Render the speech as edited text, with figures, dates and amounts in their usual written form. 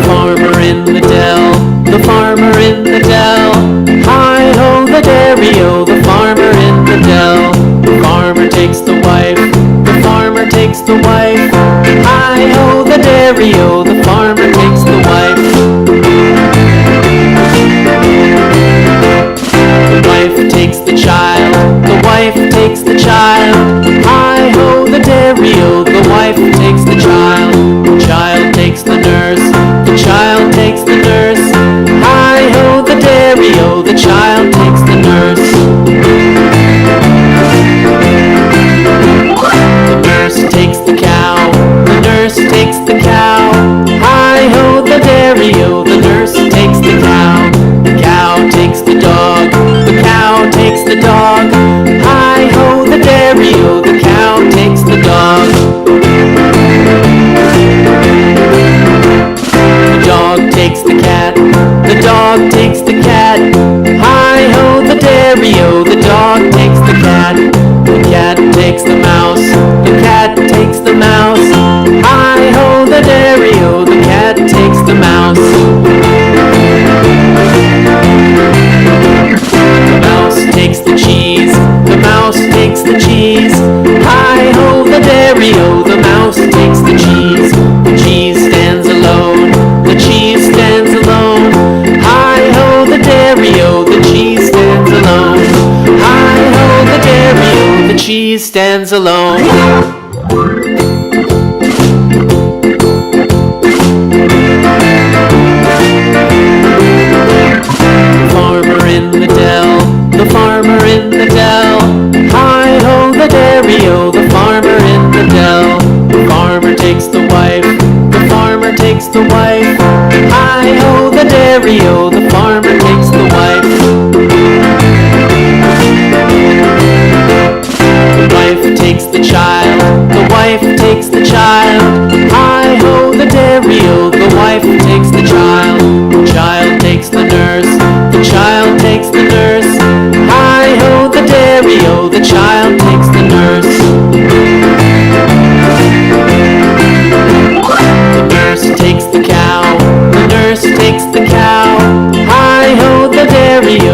Farmer in the dell, the farmer in the dell. Hi-ho, the dairy-o, the farmer in the dell. The farmer takes the wife, the farmer takes the wife. Hi-ho, the dairy-o, the farmer takes the wife. The wife takes the child, the wife takes the child. Hi-ho, the dairy-o, the wife takes the child. The child takes the nurse, the child takes the nurse. Hi-ho, the dairy-o, the child takes the nurse. The nurse takes the cow, the nurse takes the cow. Hi-ho, the dairy-o, the nurse takes the cow. The cow takes the dog, the cow takes the dog. Hi-ho, the dairy-o, the cow takes the dog. The dog takes the cat, the dog takes the cat. Hi-ho, the dairy-o, the dog takes the cat. The cat takes the mouse, the cat takes the mouse. Hi-ho, the dairy-o, the cat takes the mouse. The mouse takes the cheese, the mouse takes the cheese. Hi-ho, the dairy-o, the mouse takes the cheese. The cheese stands alone, the cheese stands alone. Hi-ho, the dairy-o, the cheese stands alone. Hi-ho, the dairy-o, the cheese stands alone. Farmer in the dell, the farmer in the dell. Hi-ho, the dairy-o, the farmer in the dell. The farmer takes the wife, the farmer takes the wife. Hi-ho, the dairy-o, the farmer takes the wife. The wife takes the child, the wife takes the child. Hi-ho, the dairy-o, the wife takes the child. The child takes the nurse, the child takes the nurse. Hi-ho, the dairy-o, the child takes the nurse. The nurse takes the cow, the nurse takes the cow. Hi-ho, the dairy-o,